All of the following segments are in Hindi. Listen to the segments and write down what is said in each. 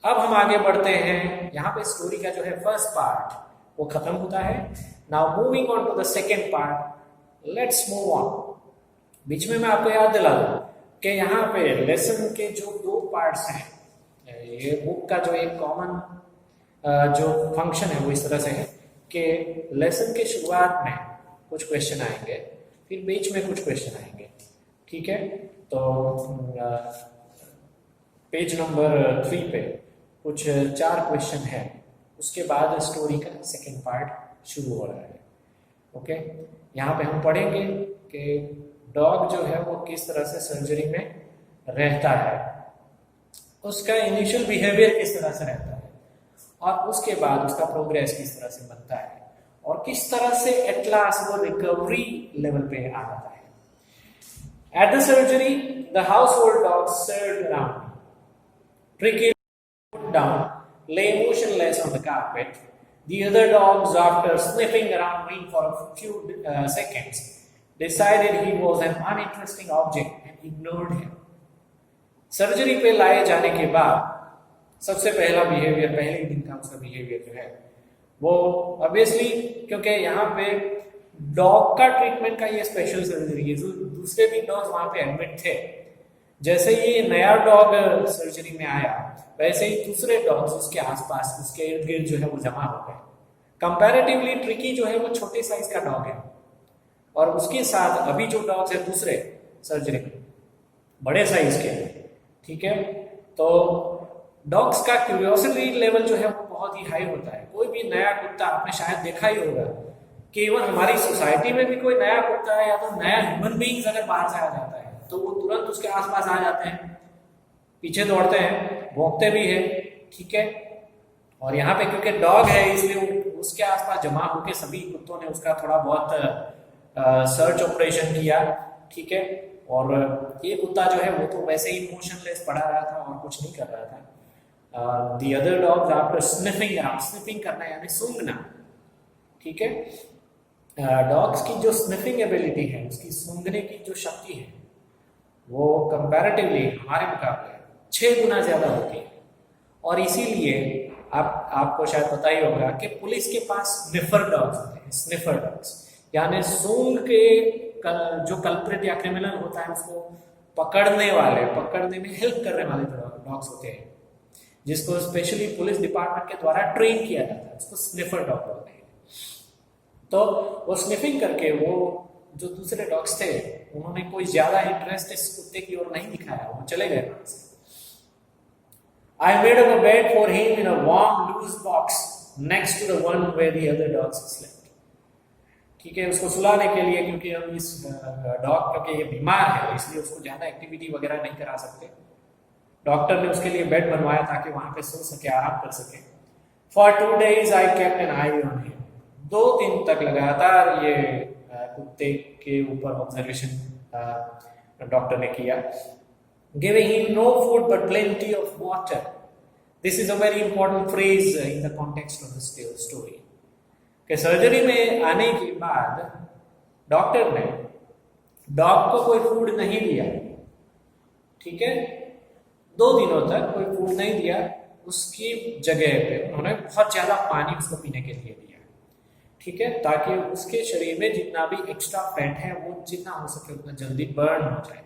अब हम आगे बढ़ते हैं। यहाँ पे स्टोरी का जो है फर्स्ट पार्ट वो खत्म होता है। Now moving on to the second part, let's move on. बीच में मैं आपको याद दिला दूं कि यहाँ पे लेसन के जो दो पार्ट्स हैं, ये बुक का जो एक कॉमन जो फंक्शन है वो इस तरह से है कि लेसन के शुरुआत में कुछ क्वेश्चन आएंगे, फिर बीच में कुछ क्वेश्चन आएंगे। ठीक है, तो पेज नंबर 3 पे कुछ 4 क्वेश्चन है, उसके बाद स्टोरी का सेकेंड पार्ट शुरू हो रहा है। ओके, यहाँ पे हम पढ़ेंगे कि डॉग जो है वो किस तरह से सर्जरी में रहता है, उसका इनिशियल बिहेवियर किस तरह से रहता है, और उसके बाद उसका प्रोग्रेस किस तरह से बनता है, और किस तरह से एट लास्ट वो रिकवरी लेवल पे आ जाता है। At the surgery, the household dogs surged around me. Tricky put down, lay motionless on the carpet. The other dogs, after sniffing around me for a few seconds, decided he was an uninteresting object and ignored him. Surgery पे लाए जाने के बाद सबसे पहला बिहेवियर, पहले ही दिन का उसका बिहेवियर जो है वो ऑब्वियसली, क्योंकि यहाँ पे डॉग का ट्रीटमेंट का ये स्पेशल सर्जरी है, जो दूसरे भी डॉग्स वहां पे एडमिट थे, जैसे ही नया डॉग सर्जरी में आया वैसे ही दूसरे डॉग्स उसके आसपास, उसके इर्द गिर्द जो है वो जमा हो गए। कंपैरेटिवली ट्रिकी जो है वो छोटे साइज का डॉग है, और उसके साथ अभी जो डॉग्स है दूसरे सर्जरी में बड़े साइज के। ठीक है, तो डॉग्स का क्यूरियोसिटी लेवल जो है वो बहुत ही हाई होता है। कोई भी नया कुत्ता आपने शायद देखा ही होगा कि इवन हमारी सोसाइटी में भी कोई नया कुत्ता है या तो नया ह्यूमन बीइंग्स अगर बाहर से आ जाता है तो वो तुरंत उसके आसपास आ जाते हैं, पीछे दौड़ते हैं, भौंकते भी है। ठीक है, और यहाँ पे क्योंकि डॉग है इसलिए उसके आसपास जमा होकर सभी कुत्तों ने उसका थोड़ा बहुत सर्च ऑपरेशन किया। ठीक है, और ये कुत्ता जो है वो तो वैसे ही मोशनलेस पड़ा रहा था और कुछ नहीं कर रहा था। The other dogs after sniffing around, sniffing करना यानी सूंघना। ठीक है, डॉग्स की जो स्निफिंग एबिलिटी है, उसकी सूंघने की जो शक्ति है वो कंपैरेटिवली हमारे मुकाबले 6 गुना ज्यादा होती है। और इसीलिए आपको शायद पता ही होगा कि पुलिस के पास स्निफर डॉग्स होते हैं। स्निफर डॉग्स यानी सूंघ के जो कल्प्रिट या क्रिमिनल होता है उसको पकड़ने में हेल्प करने वाले डॉग्स होते हैं, जिसको स्पेशली पुलिस डिपार्टमेंट के द्वारा ट्रेन किया जाता है, उसको स्निफर डॉग बोलते हैं। तो वो स्निफिंग करके वो जो दूसरे डॉग्स थे उन्होंने कोई ज्यादा इंटरेस्ट इस कुत्ते की ओर नहीं दिखाया, वो चले गए वहां से। I made up a bed for him in a warm, loose box next to the one where the other dogs slept. ठीक है, उसको सुलाने के लिए, क्योंकि हम इस डॉग क्योंकि ये बीमार है इसलिए उसको ज्यादा एक्टिविटी वगैरह नहीं करा सकते, डॉक्टर ने उसके लिए बेड बनवाया ताकि वहां पे सो सके, आराम कर सके। For 2 days I kept an eye on him. 2 दिन तक लगातार ये कुत्ते के ऊपर ऑब्जर्वेशन डॉक्टर ने किया। Giving him no food but plenty of water. This is a very important phrase in the context of the story. कि सर्जरी में आने के बाद डॉक्टर ने डॉग को कोई फूड नहीं दिया। ठीक है, 2 दिनों तक कोई फूड नहीं दिया, उसकी जगह पे उन्होंने बहुत ज्यादा पानी उसको पीने के लिए दिया। ठीक है, ताकि उसके शरीर में जितना भी एक्स्ट्रा फैट है वो जितना हो सके उतना जल्दी बर्न हो जाए।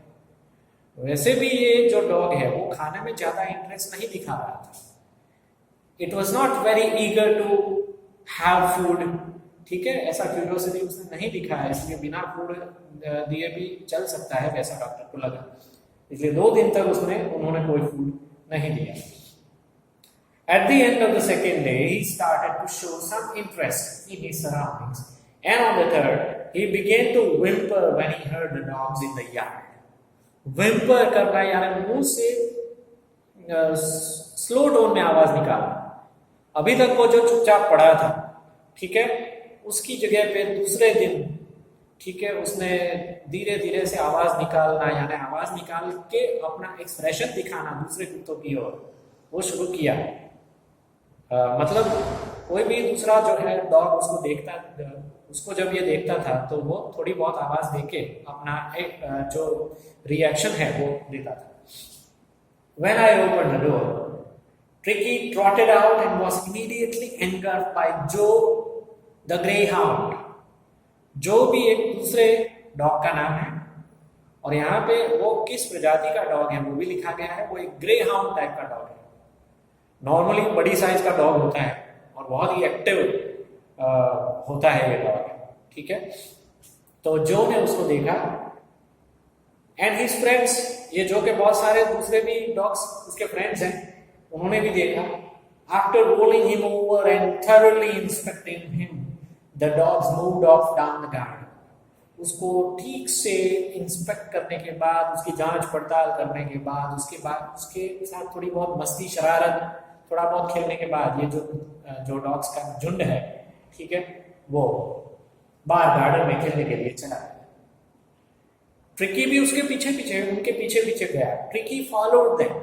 वैसे भी ये जो डॉग है वो खाने में ज्यादा इंटरेस्ट नहीं दिखा रहा था। It was not very eager to have food. ठीक है, ऐसा क्यूरियोसिटी उसने नहीं दिखाया, इसलिए बिना फूड दिए भी चल सकता है वैसा डॉक्टर को लगा, इसलिए 2 दिन तक उन्होंने कोई फूड नहीं दिया। At the end of the second day, he started to show some interest in his surroundings, and on the third, he began to whimper when he heard the dogs in the yard. Whimper करना यानी मुंह से स्लो टोन में आवाज निकालना। अभी तक वो जो चुपचाप पड़ा था, ठीक है, उसकी जगह पे दूसरे दिन, ठीक है, उसने धीरे धीरे से आवाज निकालना यानी आवाज निकाल के अपना एक्सप्रेशन दिखाना दूसरे कुत्तों की ओर वो शुरू किया। मतलब कोई भी दूसरा जो है डॉग उसको जब ये देखता था तो वो थोड़ी बहुत आवाज देके अपना एक जो रिएक्शन है वो देता था। When I opened the door, Tricky trotted out and was immediately engulfed by Joe the Greyhound. जो भी एक दूसरे डॉग का नाम है, और यहाँ पे वो किस प्रजाति का डॉग है वो भी लिखा गया है। वो एक ग्रे हाउंड टाइप का डॉग है। नॉर्मली बड़ी साइज का डॉग होता है और बहुत ही एक्टिव होता है ये डॉग, ठीक है। तो जो ने उसको देखा, एंड हिज फ्रेंड्स, ये जो के बहुत सारे दूसरे भी डॉग्स उसके फ्रेंड्स हैं, उन्होंने भी देखा। After rolling him over and thoroughly inspecting him, the dogs moved of down the garden. उसको ठीक से इंस्पेक्ट करने के बाद, उसकी जांच पड़ताल करने के बाद, उसके साथ थोड़ी बहुत मस्ती शरारत, थोड़ा बहुत खेलने के बाद, ये जो डॉग्स का झुंड है, ठीक है, वो बाहर गार्डन में खेलने के लिए चला गया। ट्रिकी भी उसके उनके पीछे गया। Tricky followed them.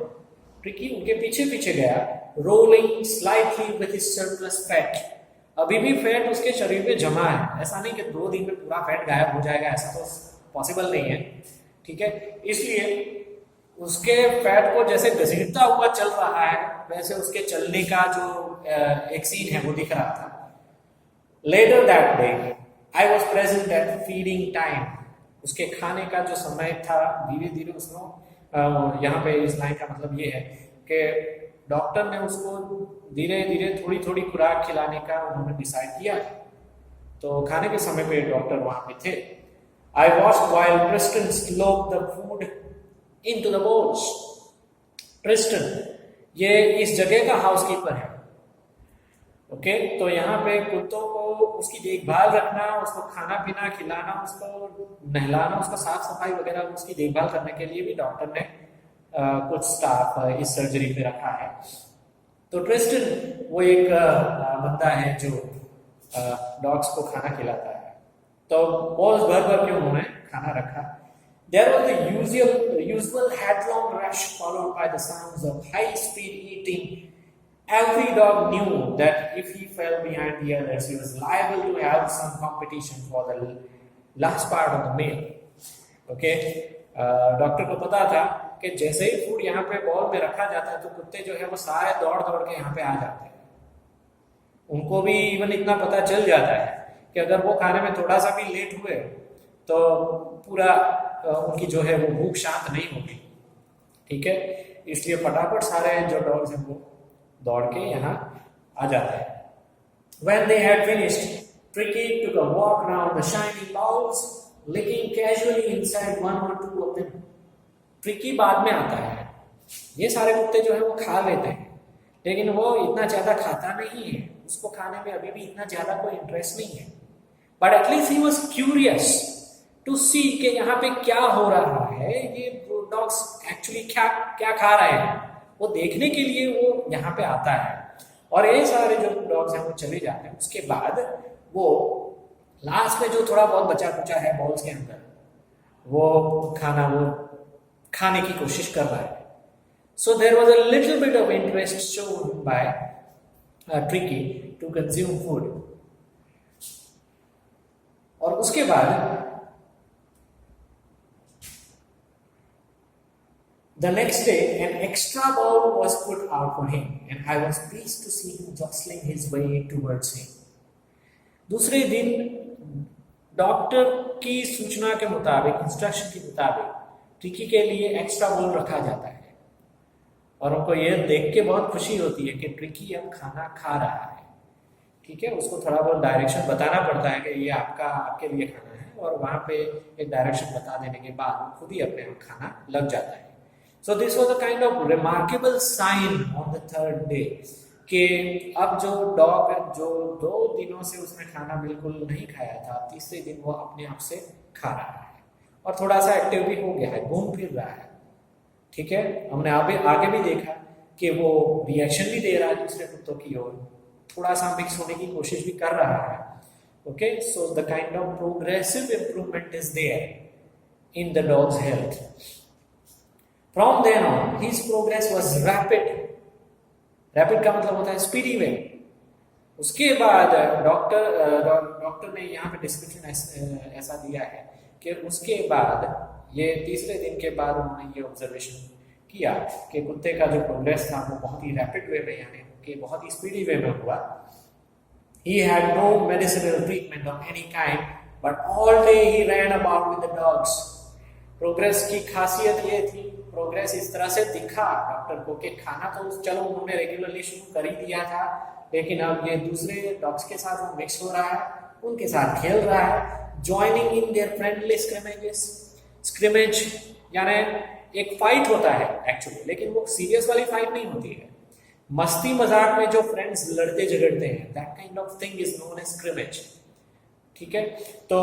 ट्रिकी उनके पीछे गया, rolling slightly with his surplus fat. अभी भी फैट उसके शरीर पे जमा है। ऐसा नहीं कि 2 दिन में पूरा फैट गायब हो जाएगा, ऐसा तो पॉसिबल नहीं है, ठीक है। इसलिए उसके फैट को जैसे घसीटता हुआ चल रहा है, वैसे उसके चलने का जो एक सीन है वो दिख रहा था। Later that day I was present at feeding time. उसके खाने का जो समय था, धीरे धीरे उसको, यहाँ पे इस लाइन का मतलब ये है कि डॉक्टर ने उसको धीरे धीरे थोड़ी थोड़ी खुराक खिलाने का उन्होंने डिसाइड किया। तो खाने के समय पे डॉक्टर वहां पे थे। I watched while Preston slop the food into the bowls. Preston ये इस जगह का हाउसकीपर है, ओके। तो यहाँ पे कुत्तों को उसकी देखभाल रखना, उसको खाना पीना खिलाना, उसको नहलाना, उसका साफ सफाई वगैरह, उसकी देखभाल करने के लिए भी डॉक्टर ने कुछ स्टाफ इस सर्जरी पे रखा है। तो ट्रिस्टन वो एक बंदा है जो डॉग्स को खाना खिलाता है। तो बहुत भर के उन्होंने खाना रखा। There was the usual headlong rush followed by the sounds of high-speed eating. Every dog knew that if he fell behind the others, he was liable to have some competition for the last part of the meal. Okay? Doctor को पता था कि जैसे ही फूड यहाँ पे बॉल में रखा जाता है तो कुत्ते जो है वो सारे दौड़ के यहाँ पे आ जाते हैं। उनको भी इवन इतना पता चल जाता है कि अगर वो खाने में थोड़ा सा भी लेट हुए तो पूरा उनकी जो है वो भूख शांत नहीं होगी, ठीक है। इसलिए फटाफट सारे जो डॉग्स हैं वो दौड़ के यहाँ आ जाते हैं। When they had finished, Tricky took a walk around the shining balls, licking casually inside 1 or 2 of them. Tricky बाद में आता है। ये सारे कुत्ते जो है वो खा लेते हैं, लेकिन वो इतना ज्यादा खाता नहीं है। उसको खाने में अभी भी इतना ज्यादा कोई इंटरेस्ट नहीं है। But at least he was curious to see कि यहाँ पे क्या हो रहा है, ये डॉग्स एक्चुअली क्या खा रहे हैं, वो देखने के लिए वो यहाँ पे आता है। और ये सारे जो डॉग्स हैं वो चले जाते हैं। उसके बाद वो लास्ट में जो थोड़ा बहुत बचा कुचा है बॉल्स के अंदर, वो खाने की कोशिश कर रहा है। So there was a little bit of interest shown by Tricki to consume food. और उसके बाद the next day an extra bowl was put out for him and I was pleased to see him jostling his way towards him. दूसरे दिन डॉक्टर की सूचना के मुताबिक, इंस्ट्रक्शन के मुताबिक, ट्रिकी के लिए एक्स्ट्रा बोल रखा जाता है और उनको ये देख के बहुत खुशी होती है कि ट्रिकी अब खाना खा रहा है, ठीक है। उसको थोड़ा बहुत डायरेक्शन बताना पड़ता है कि ये आपके लिए खाना है, और वहां पे एक डायरेक्शन बता देने के बाद खुद ही अपने आप खाना लग जाता है। So this was a kind of remarkable sign on the third day कि अब जो डॉग जो 2 दिनों से उसने खाना बिल्कुल नहीं खाया था, तीसरे दिन वो अपने आप से खा रहा है और थोड़ा सा एक्टिव भी हो गया है, घूम फिर रहा है, ठीक है। हमने आगे भी देखा कि वो रिएक्शन भी दे रहा है दूसरे कुत्तों की ओर, थोड़ा सा मिक्स होने की कोशिश भी कर रहा है, okay. So the kind of progressive improvement is there in the dog's health. From then on, his progress was rapid. Rapid का मतलब होता है स्पीडी वे। उसके बाद डॉक्टर ने यहाँ पे डिस्क्रिप्शन ऐसा दिया है कि उसके बाद ये तीसरे दिन के बाद उन्होंने ये ऑब्जर्वेशन किया कि कुत्ते का जो प्रोग्रेस था वो बहुत ही रैपिड वे में, यानी कि बहुत ही स्पीडी वे में हुआ। He had no medicinal treatment of any kind, but all day he ran about with the dogs. Progress की खासियत ये थी, प्रोग्रेस इस तरह से दिखा डॉक्टर को कि खाना तो चलो उन्होंने रेगुलरली शुरू कर ही दिया था, लेकिन अब ये दूसरे डॉग्स के साथ वो मिक्स हो रहा है, उनके साथ खेल रहा है, joining in their friendly scrimmages. Scrimmage यानी एक फाइट होता है एक्चुअली, लेकिन वो सीरियस वाली फाइट नहीं होती है, मस्ती मजाक में जो फ्रेंड्स लड़ते झगड़ते हैं, that kind of thing is known as scrimmage. ठीक है, तो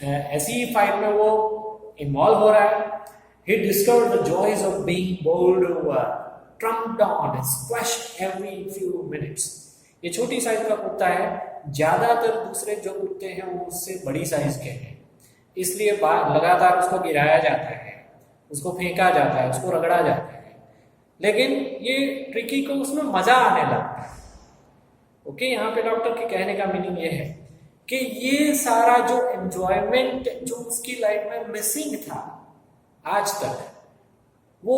ऐसी फाइट में वो इन्वॉल्व हो रहा है। He discovered the joys of being bowled over, trumped on and squashed every few minutes. ये छोटी साइज का कुत्ता है, ज्यादातर दूसरे जो कुत्ते हैं वो उससे बड़ी साइज के हैं, इसलिए लगातार उसको गिराया जाता है, उसको फेंका जाता है, उसको रगड़ा जाता है, लेकिन ये ट्रिकी को उसमें मजा आने लगता है। ओके, यहाँ पे डॉक्टर के कहने का मीनिंग ये है कि ये सारा जो एंजॉयमेंट जो उसकी लाइफ में मिसिंग था आज तक, वो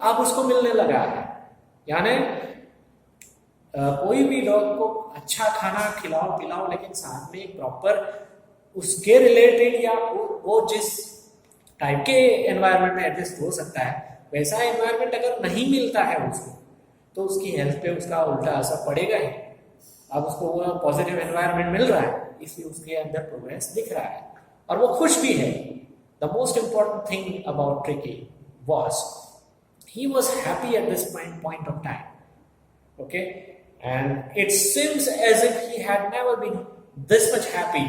अब उसको मिलने लगा है। यानी कोई भी डॉग को अच्छा खाना खिलाओ पिलाओ, लेकिन साथ में एक प्रॉपर उसके रिलेटेड या वो जिस टाइप के एनवायरनमेंट में एडजस्ट हो सकता है वैसा एनवायरनमेंट अगर नहीं मिलता है उसको, तो उसकी हेल्थ पे उसका उल्टा असर पड़ेगा ही। अब उसको वो पॉजिटिव एनवायरनमेंट मिल रहा है, इसलिए उसके अंदर प्रोग्रेस दिख रहा है और वो खुश भी है। The most important thing about tricky was he was happy at this point of time. Okay, and it seems as if he had never been this much happy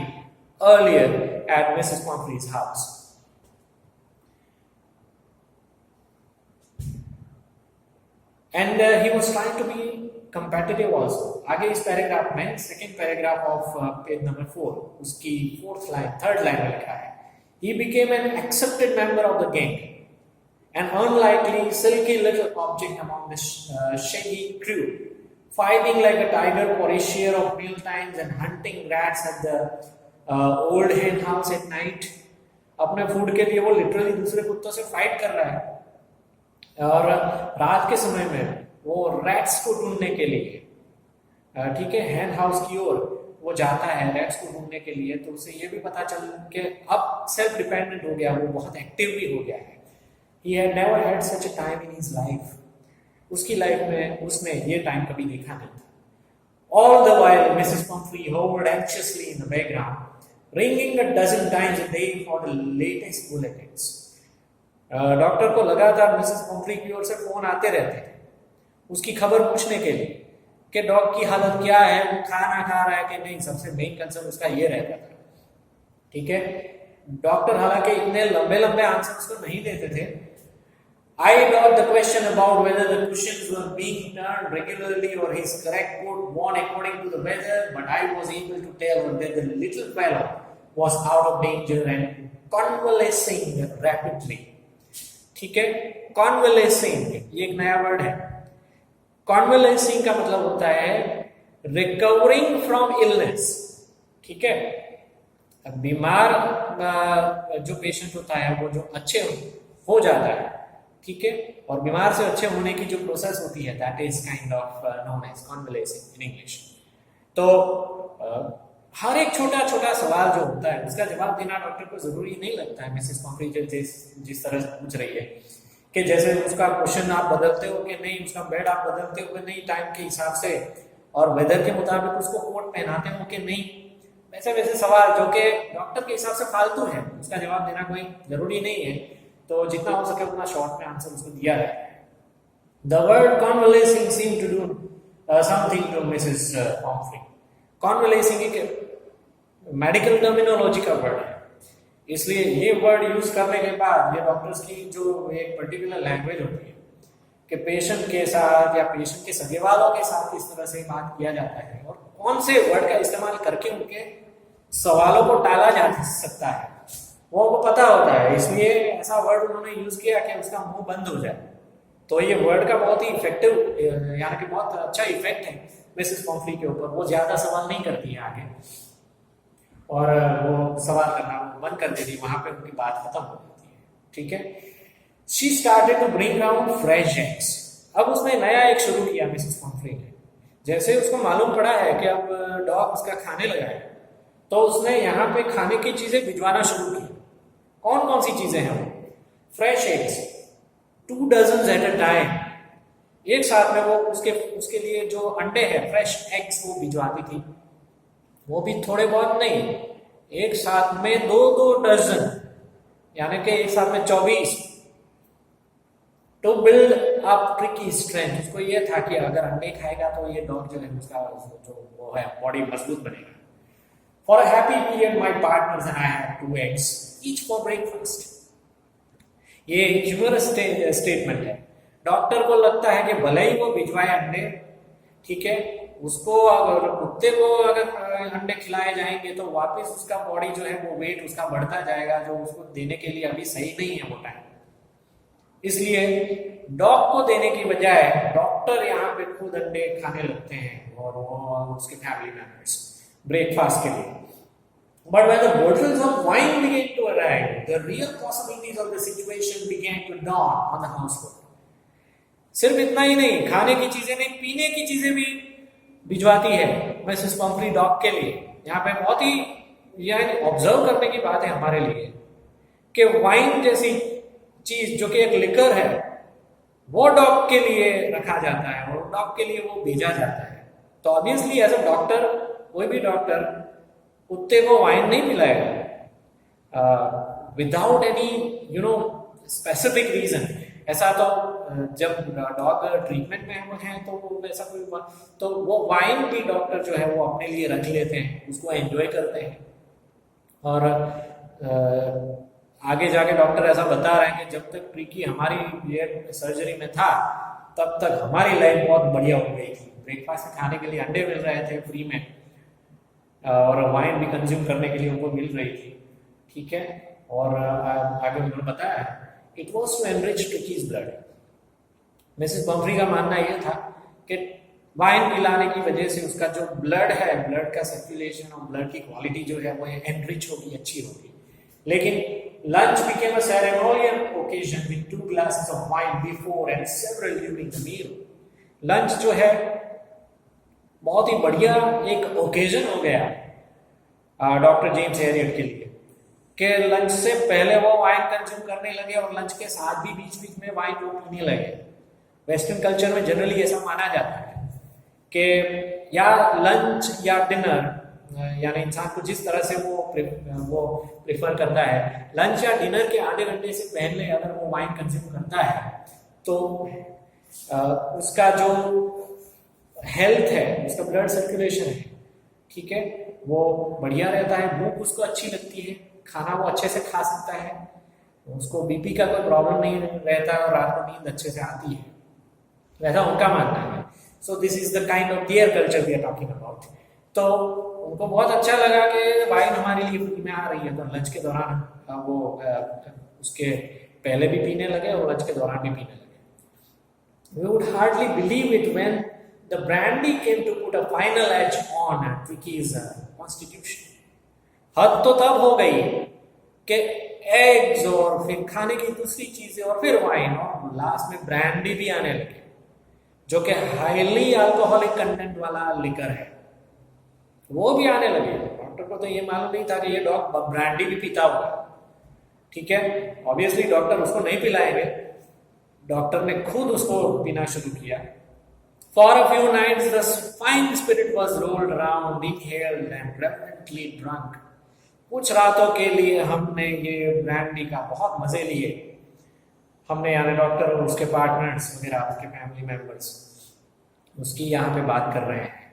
earlier at Mrs. Pomfrey's house. And he was trying to be competitive also. आगे इस पैराग्राफ में, second paragraph of page number 4, उसकी थर्ड लाइन में लिखा है, he became an accepted member of the gang, an unlikely, silky little object among the shaggy crew, fighting like a tiger for his share of meal times and hunting rats at the old hen house at night. अपने फूड के लिए वो लिटरली दूसरे कुत्तों से फाइट कर रहा है, और रात के समय में वो रैट्स को ढूंढने के लिए, ठीक है, हैन हाउस की ओर वो जाता है रैट्स को ढूंढने के लिए। तो उसे ये भी पता चल के अब सेल्फ डिपेंडेंट हो गया, वो बहुत एक्टिव भी हो गया है। He had never had such a time in his life. उसकी लाइफ में उसने ये टाइम कभी देखा नहीं था। All the while, Mrs. Pumphrey hovered anxiously in the background, ringing a dozen times a day for the latest bulletins. Doctor को लगातार मिसेस पम्फ्री की ओर से फोन आते रहते थे उसकी खबर पूछने के लिए कि डॉग की हालत क्या है, वो खाना खा रहा है कि नहीं। सबसे मेन कंसर्न उसका ये रहता था। ठीक है, डॉक्टर हालांकि इतने लंबे लंबे आंसर उसको नहीं देते थे। I got the question about whether the cushions were being turned regularly or his correct coat worn according to the weather, but I was able to tell that the little fellow was out of danger and convalescing rapidly. ठीक है, convalescing ये एक नया वर्ड है। convalescing का मतलब होता है recovering from illness। ठीक है, बीमार जो पेशेंट होता है वो जो अच्छे हो जाता है, ठीक है, और बीमार से अच्छे होने की जो प्रोसेस होती है that is kind of known as convalescing in English. तो हर एक छोटा छोटा सवाल जो होता है उसका जवाब देना डॉक्टर को जरूरी नहीं लगता है। मिसेस पम्फ्री जिस तरह से पूछ रही है कि जैसे उसका क्वेश्चन आप बदलते हो कि नहीं, उसका बेड आप बदलते हो कि नहीं टाइम के हिसाब से, और वेदर के मुताबिक उसको कोट पहनाते हो कि नहीं, वैसे वैसे सवाल जो कि डॉक्टर के हिसाब से फालतू है, उसका जवाब देना कोई जरूरी नहीं है। तो जितना हो सके उतना शॉर्ट में आंसर उसको दिया जाए। The word convalescing seemed to do something to Mrs. Pomfrey. Convalescing एक मेडिकल टर्मिनोलॉजी का वर्ड है, इसलिए ये वर्ड यूज करने के बाद ये डॉक्टर्स की जो एक पर्टिकुलर लैंग्वेज होती है कि पेशेंट के साथ या पेशेंट के सगे वालों के साथ किस तरह से बात किया जाता है और कौन से वर्ड का इस्तेमाल करके उनके सवालों को टाला जा सकता है वो उनको पता होता है। इसलिए ऐसा वर्ड उन्होंने यूज किया कि उसका मुंह बंद हो जाए। तो ये वर्ड का बहुत ही इफेक्टिव, यानी कि बहुत अच्छा इफेक्ट है मिसेस पम्फ्री के ऊपर। वो ज्यादा सवाल नहीं करती है आगे, और वो सवाल करना बंद कर देती है, वहां पे उनकी बात खत्म हो जाती है। ठीक है, she started to bring round fresh eggs. अब उसने नया एक शुरू किया मिसेस पम्फ्री ने। जैसे उसको मालूम पड़ा है कि अब डॉग उसका खाने लगा है, तो उसने यहाँ पे खाने की चीजें भिजवाना शुरू की। कौन कौन सी चीजें हैं वो? Fresh eggs, 2 dozen at a time. एक साथ में वो उसके लिए जो अंडे हैं, फ्रेश एग्स, वो भिजवाती थी। वो भी थोड़े बहुत नहीं, एक साथ में 2-2 डजन, यानी कि एक साथ में 24। To build up Tricki strength. उसको ये था कि अगर अंडे खाएगा तो ये डॉग जो है उसका जो वो है बॉडी मजबूत बनेगा। For a happy period my partners and I had 2 eggs each for breakfast. ये ह्यूमरस स्टेटमेंट है। डॉक्टर को लगता है कि भले ही वो भिजवाए अंडे, ठीक है, उसको अगर कुत्ते को अगर अंडे खिलाए जाएंगे तो वापस उसका बॉडी जो है वो वेट उसका बढ़ता जाएगा, जो उसको देने के लिए अभी सही नहीं है वो टाइम। इसलिए डॉग को देने की बजाय डॉक्टर यहाँ पे खुद अंडे खाने लगते हैं और वो उसके फैमिली मेंबर्स ब्रेकफास्ट के लिए। But when the bottles of wine began to arrive, the real possibilities of the situation began to dawn on the household. सिर्फ इतना ही नहीं, खाने की चीजें नहीं, पीने की चीजें भी भिजवाती है मिसेस पम्फ्री डॉग के लिए। यहाँ पे बहुत ही यानी ऑब्जर्व करने की बात है हमारे लिए कि वाइन जैसी चीज जो कि एक लिकर है, वो डॉग के लिए रखा जाता है और डॉग के लिए वो भेजा जाता है। तो ऑब्वियसली एज अ डॉक्टर, कोई भी डॉक्टर कुत्ते को वाइन नहीं पिलाएगा विदाउट एनी स्पेसिफिक रीजन। ऐसा तो जब डॉग ट्रीटमेंट में हैं तो ऐसा कोई, तो वो वाइन भी डॉक्टर जो है वो अपने लिए रख लेते हैं, उसको एंजॉय करते हैं। और आगे जाके डॉक्टर ऐसा बता रहे हैं कि जब तक ट्रिकी हमारी ये सर्जरी में था तब तक हमारी लाइफ बहुत बढ़िया हो गई थी। ब्रेकफास्ट में खाने के लिए अंडे मिल रहे थे फ्री में, और वाइन भी कंज्यूम करने के लिए उनको मिल रही थी, ठीक है। और आगे उन्होंने बताया it was to enrich Tricki's blood. Mrs Pumphrey का मानना यह था कि वाइन पिलाने की वजह से उसका जो ब्लड है, ब्लड का सर्कुलेशन और ब्लड की क्वालिटी जो है वो एनरिच होगी, अच्छी होगी। लेकिन lunch became a ceremonial occasion with 2 glasses of wine before and several during the meal. Lunch जो है बहुत ही बढ़िया एक ओकेजन हो गया डॉक्टर जेम्स हैरियट के लिए कि लंच से पहले वो वाइन कंज्यूम करने लगे और लंच के साथ भी बीच बीच में वाइन वो पीने लगे। वेस्टर्न कल्चर में जनरली ऐसा माना जाता है कि या लंच या डिनर, यानी इंसान को जिस तरह से वो प्रेफर करता है, लंच या डिनर के आधे घंटे से पहले अगर वो वाइन कंज्यूम करता है तो उसका जो हेल्थ है, उसका ब्लड सर्कुलेशन है, ठीक है, वो बढ़िया रहता है, भूख उसको अच्छी लगती है, खाना वो अच्छे से खा सकता है, उसको बीपी का कोई प्रॉब्लम नहीं रहता और रात को नींद अच्छे से आती है, वैसा उनका मानना है। So this is the kind of their culture we are talking about. तो उनको बहुत अच्छा लगा कि वाइन हमारे लिए फ्री में आ रही है, तो लंच के दौरान वो उसके पहले भी पीने लगे और लंच के दौरान भी पीने लगे। We would hardly believe it when the brandy came to put a final edge on Tricky's constitution. हद तो तब हो गई कि एग्स और फिर खाने की दूसरी चीजें और फिर वाइन और लास्ट में ब्रांडी भी आने लगे, जो कि हाईली अल्कोहलिक कंटेंट वाला लिकर है, वो भी आने लगे। डॉक्टर को तो ये मालूम नहीं था कि ये डॉग ब्रांडी भी पीता होगा, ठीक है। ऑब्वियसली डॉक्टर उसको नहीं पिलाएंगे, डॉक्टर ने खुद उसको पीना शुरू किया। For a few nights the fine spirit was rolled around, inhaled and reverently drunk. कुछ रातों के लिए हमने ये ब्रांडी का बहुत मजे लिए। हमने यानी डॉक्टर और उसके पार्टनर्स वगैरह, उसके फैमिली मेंबर्स, उसकी यहाँ पे बात कर रहे हैं,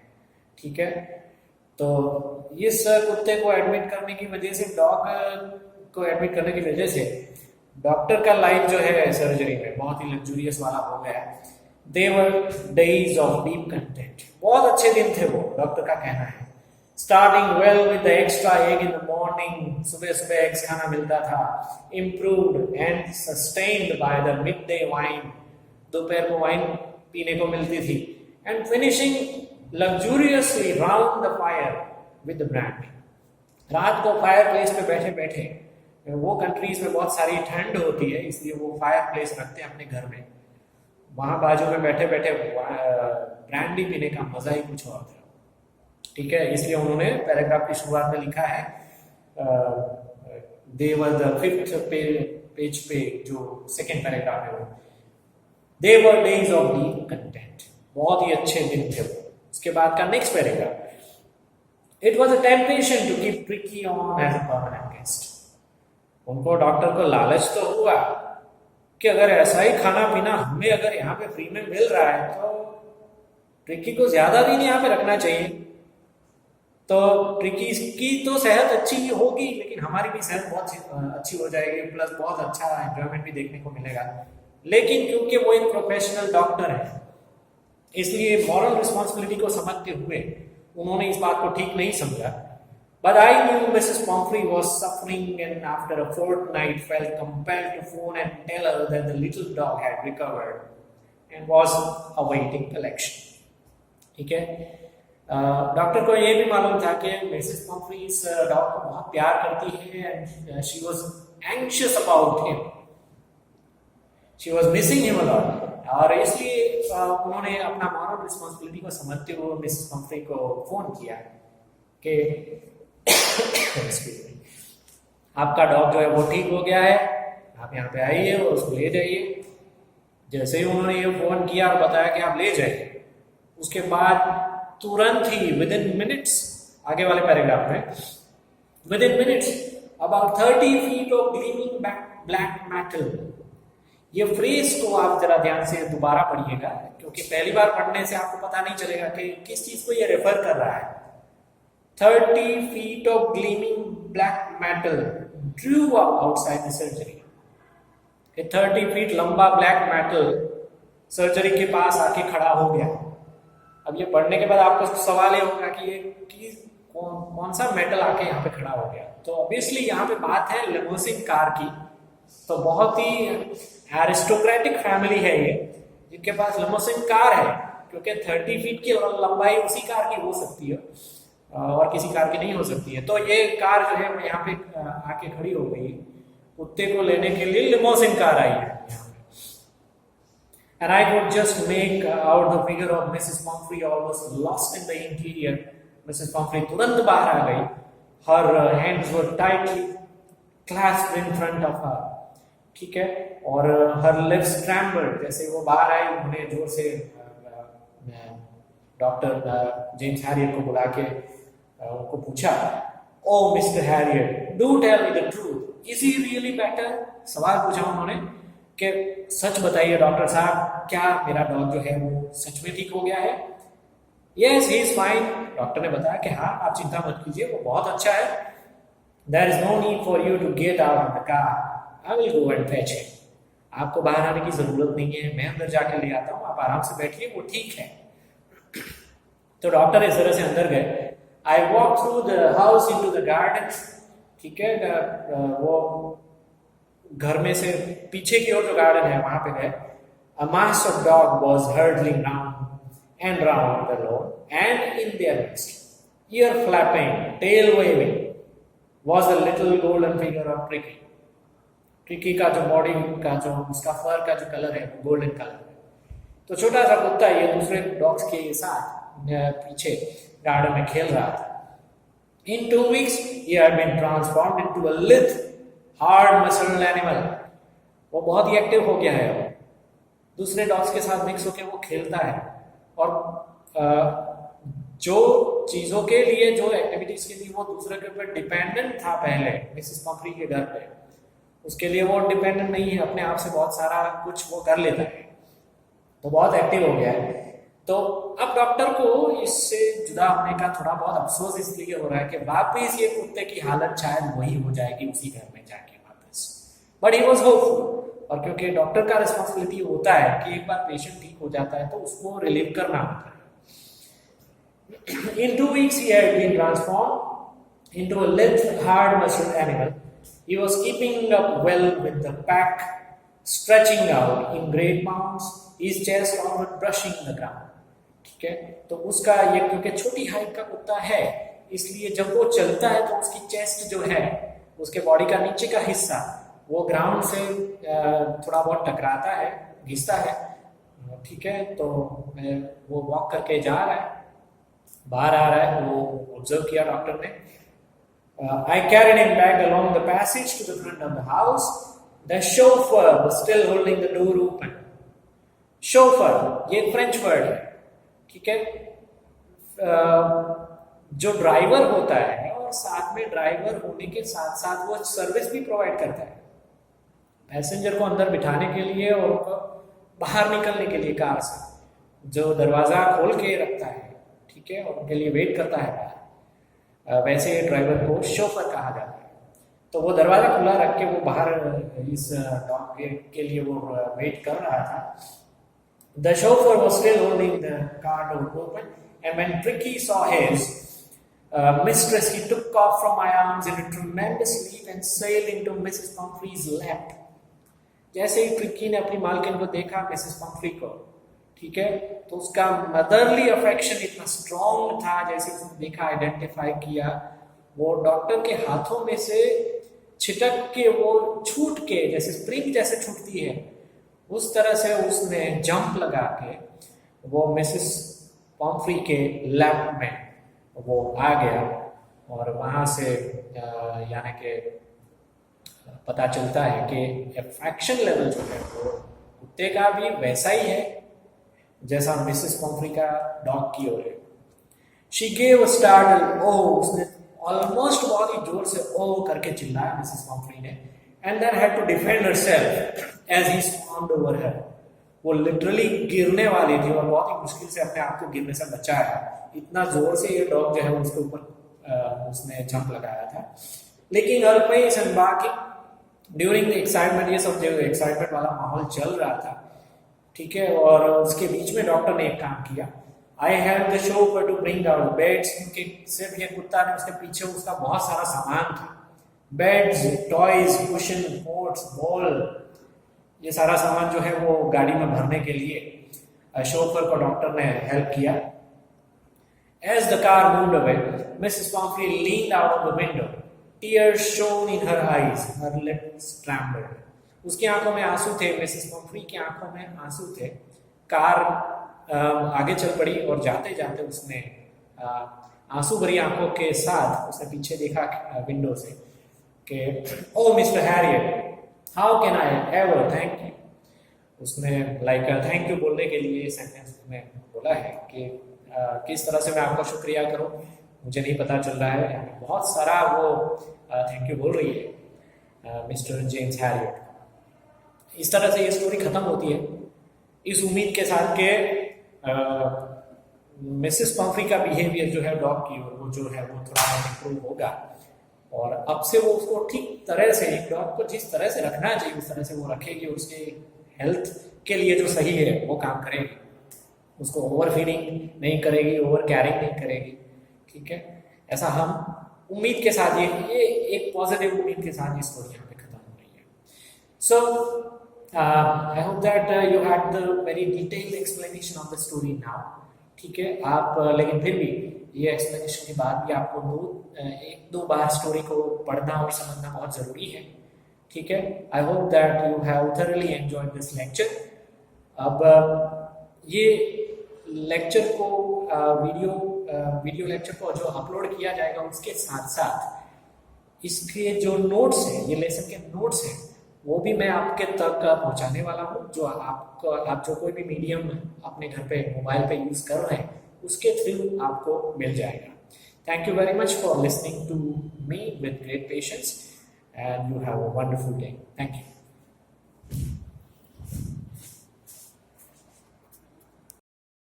ठीक है। तो इस कुत्ते को एडमिट करने की वजह से, डॉग को एडमिट करने की वजह से डॉक्टर का लाइफ जो है सर्जरी में बहुत ही लग्जूरियस वाला हो गया। They were days of deep content. बहुत अच्छे दिन थे वो, डॉक्टर का कहना है। Starting well with the extra egg in the morning, सुबह सुबह एग्स खाना मिलता था, improved and sustained by the midday wine, दोपहर को वाइन पीने को मिलती थी, and finishing luxuriously round the fire with the brandy. रात को फायर प्लेस पे बैठे बैठे वो कंट्रीज में बहुत सारी ठंड होती है, इसलिए वो फायर प्लेस रखते हैं अपने घर में, वहां बाजू में बैठे बैठे ब्रांडी पीने का मजा ही कुछ और था। ठीक है, इसलिए उन्होंने पैराग्राफ की शुरुआत में लिखा है, दे वर द 5th पेज पे जो सेकेंड पैराग्राफ है वो, they were days of deep content, बहुत ही अच्छे दिन थे वो। उसके बाद का next paragraph, it was a temptation to keep Tricki on as a permanent guest. उनको डॉक्टर को लालच तो हुआ कि अगर ऐसा ही खाना पीना हमें अगर यहाँ पे फ्री में मिल रहा है तो ट्रिकी को ज्यादा दिन यहाँ पे रखना चाहिए। तो ट्रिकी की तो सेहत अच्छी होगी, लेकिन हमारी भी सेहत बहुत अच्छी हो जाएगी, प्लस बहुत अच्छा एंजॉयमेंट भी देखने को मिलेगा। लेकिन क्योंकि वो एक प्रोफेशनल डॉक्टर है, इसलिए मॉरल रिस्पॉन्सिबिलिटी को समझते हुए उन्होंने इस बात को ठीक नहीं समझा। But I knew Mrs. Pomfrey was suffering, and after a fortnight felt compelled to phone and tell her that the little dog had recovered and was awaiting collection. ठीक है, डॉक्टर को ये भी मालूम था कि मिसेस पॉम्फ्री इस डॉग को बहुत प्यार करती है, and she was anxious about him. She was missing him a lot. और इसलिए उन्होंने अपना मॉरल रिस्पॉन्सिबिलिटी को समझते हुए मिसेस पॉम्फ्री को फोन किया कि आपका डॉग जो है वो ठीक हो गया है, आप यहाँ पे आइए और उसको ले जाइए। जैसे ही उन्होंने ये फोन किया और बताया कि आप ले जाइए, उसके बाद तुरंत ही विदिन मिनट्स, आगे वाले पैराग्राफ में, within minutes about 30 feet of gleaming black metal. ये फ्रेज को आप जरा ध्यान से दोबारा पढ़िएगा, क्योंकि पहली बार पढ़ने से आपको पता नहीं चलेगा कि किस चीज को ये रेफर कर रहा है। 30 feet of gleaming black metal drew up outside the surgery. 30 feet लंबा ब्लैक मेटल सर्जरी के पास आके खड़ा हो गया। अब ये पढ़ने के बाद आपको सवाल ये होगा कि ये कौन सा मेटल आके यहाँ पे खड़ा हो गया। तो ऑब्वियसली यहाँ पे बात है लिमोसिन कार की। तो बहुत ही एरिस्टोक्रेटिक फैमिली है ये, जिनके पास लिमोसिन कार है, क्योंकि 30 फीट की लंबाई उसी कार की हो सकती है और किसी कार की नहीं हो सकती है। तो ये कार जो है यहाँ पे आके खड़ी हो गई, कुत्ते को लेने के लिए लिमोसिन कार आई है यहाँ पे। And I could just make out the figure of Mrs. Pomfrey almost lost in the interior. Mrs. Pomfrey तुरंत बाहर आ गई। Her hands were tightly clasped in front of her. ठीक है, और her lips trembled। जैसे वो बाहर आई, उन्होंने जोर से डॉक्टर जेम्स हैरियट को बुला के उनको पूछा, oh mister Herriot, do tell me the truth, is he really better? सवाल पूछा उन्होंने कि सच बताइए डॉक्टर साहब, क्या मेरा डॉग जो है वो सच में ठीक हो गया है? Yes he is fine. Doctor ने बताया कि हाँ, आप चिंता मत कीजिए, वो बहुत अच्छा है। There is no need for you to get out of the car, I will go and fetch him. आपको बाहर आने की जरूरत नहीं है, मैं अंदर जाके ले आता हूँ, आप आराम से बैठिए, वो ठीक है। तो डॉक्टर इस तरह से अंदर गए। I walk through the house into the garden. ठीक है, वो घर में से पीछे की ओर जो गार्डन है वहां पे गए। A mass of dog was hurdling round and round the lawn and in their midst, ear flapping, tail waving, was a little golden figure of Tricky. Tricky का जो बॉडी का जो उसका फर का जो कलर है वो गोल्डन कलर है। तो छोटा सा कुत्ता ये दूसरे डॉग्स के साथ पीछे गार्डन में खेल रहा था। In 2 weeks, he had been transformed into a lithe, hard-muscled animal. वो बहुत ही एक्टिव हो गया है, दूसरे डॉग्स के साथ मिक्स होकर वो खेलता है, और जो चीजों के लिए, जो एक्टिविटीज के लिए वो दूसरे के ऊपर डिपेंडेंट था पहले मिसेस पॉम्फ्री के घर पे, उसके लिए वो डिपेंडेंट नहीं है, अपने आप से बहुत सारा कुछ वो कर लेता है। तो बहुत एक्टिव हो गया है। तो अब डॉक्टर को इससे जुदा होने का थोड़ा बहुत अफसोस इसलिए हो रहा है कि वापस ये कुत्ते की हालत शायद वही हो जाएगी उसी घर में जाके वापस। बट ही वाज होपफुल, और क्योंकि डॉक्टर का रिस्पॉन्सिबिलिटी होता है कि एक बार पेशेंट ठीक हो जाता है तो उसको रिलीव करना होता है। इन 2 weeks he had been transformed into a lithe, hard-muscled animal. He was keeping up well with the pack, stretching out in great bounds, his chest almost brushing the ground. ठीक है, तो उसका ये क्योंकि छोटी हाइट का कुत्ता है, इसलिए जब वो चलता है तो उसकी चेस्ट जो है उसके बॉडी का नीचे का हिस्सा वो ग्राउंड से थोड़ा बहुत टकराता है, घिसता है, ठीक है। तो वो वॉक करके जा रहा है, बाहर आ रहा है, वो ऑब्जर्व किया डॉक्टर ने। I carried him back along the passage to the front of the house. The chauffeur was still holding the door open. Chauffeur, ये फ्रेंच वर्ड है, ठीक है। जो ड्राइवर होता है और साथ में ड्राइवर होने के साथ साथ वो सर्विस भी प्रोवाइड करता है पैसेंजर को अंदर बिठाने के लिए और बाहर निकलने के लिए कार से, जो दरवाजा खोल के रखता है, ठीक है, और उनके लिए वेट करता है बाहर। वैसे ड्राइवर को शोफर कहा जाता है। तो वो दरवाजा खुला रख के वो बाहर इस डॉग के लिए वो वेट कर रहा था। The chauffeur was still holding the car door open, and when Tricky saw his mistress, he took off from my arms in a tremendous leap and sailed into Mrs. Pumphrey's lap. जैसे ही ट्रिकी ने अपनी मालकिन को देखा, मिसेस पम्फ्री को, ठीक है, तो उसका मदरली अफेक्शन इतना स्ट्रॉन्ग था, जैसे उसने देखा, आइडेंटिफाई किया, वो डॉक्टर के हाथों में से छिटक के वो छूट के, जैसे स्प्रिंग जैसे छूटती है उस तरह से उसने जंप लगा के वो मिसेस पम्फ्री के लैप में वो आ गया। और वहाँ से यानी कि पता चलता है कि अफेक्शन लेवल जो है वो कुत्ते का भी वैसा ही है जैसा मिसेस पम्फ्री का डॉग की ओर है। She gave a startle oh, उसने ऑलमोस्ट बहुत ही जोर से ओह करके चिल्लाया मिसेस पम्फ्री ने, and then had to defend herself as he swamped over her. वो लिटरली गिरने वाली थी और बहुत ही मुश्किल से अपने आप को गिरने से बचाया। इतना जोर से ये डॉग जो है उसके ऊपर उसने जंप लगाया था। लेकिन हर पेस एंड बाकी ड्यूरिंग द एक्साइटमेंट, ये सब जो एक्साइटमेंट वाला माहौल चल रहा था, ठीक है, और उसके बीच में डॉक्टर ने एक काम किया। I have the chauffeur to bring out beds, क्योंकि सिर्फ ये कुत्ता ने, उसके पीछे उसका बहुत सारा सामान था, beds, toys, cushion, quotes, ball, ये सारा सामान जो है वो गाड़ी में भरने के लिए शोफर को डॉक्टर ने हेल्प किया। As the car moved away, Mrs. Pumphrey leaned out of the window. Tears shone in her eyes. Her lips trembled. उसकी आंखों में आंसू थे, मिसेस पम्फ्री की आंखों में आंसू थे। कार आगे चल पड़ी और जाते जाते उसने आंसू भरी आंखों के साथ उसने पीछे देखा विंडो से कि oh mister Herriot, how can I ever thank you. उसने लाइक थैंक यू बोलने के लिए सेंटेंस में बोला है कि किस तरह से मैं आपका शुक्रिया करूं, मुझे नहीं पता चल रहा है। बहुत सारा वो थैंक यू बोल रही है मिस्टर जेम्स हैरियट। इस तरह से ये स्टोरी खत्म होती है, इस उम्मीद के साथ कि मिसेस पम्फ्री का बिहेवियर जो है डॉग की ओर वो जो है वो थोड़ा इम्प्रूव होगा और अब से वो उसको ठीक तरह से, एक डॉग को जिस तरह से रखना चाहिए उस तरह से वो रखेगी, उसके हेल्थ के लिए जो सही है वो काम करेगी, उसको ओवर फीडिंग नहीं करेगी, ओवर कैरिंग नहीं करेगी, ठीक है। ऐसा हम उम्मीद के साथ ये एक पॉजिटिव उम्मीद के साथ ये स्टोरी यहाँ पे खत्म हो रही है। सो I hope that you had the very detailed explanation of the story now, ठीक है। आप लेकिन फिर भी ये एक्सप्लेनेशन के बाद भी आपको एक दो बार स्टोरी को पढ़ना और समझना बहुत ज़रूरी है, ठीक है। I hope that you have thoroughly enjoyed this lecture। अब ये लेक्चर को वीडियो लेक्चर को जो अपलोड किया जाएगा उसके साथ साथ इसके जो नोट्स हैं, ये लेसन के नोट्स हैं, वो भी मैं आपके तक पहुंचाने वाला हूँ। जो आप जो कोई भी मीडियम अपने घर पे मोबाइल पे यूज़ कर रहे हैं उसके थ्रू आपको मिल जाएगा। Thank you very much for listening to me with great patience and you have a wonderful day. Thank you.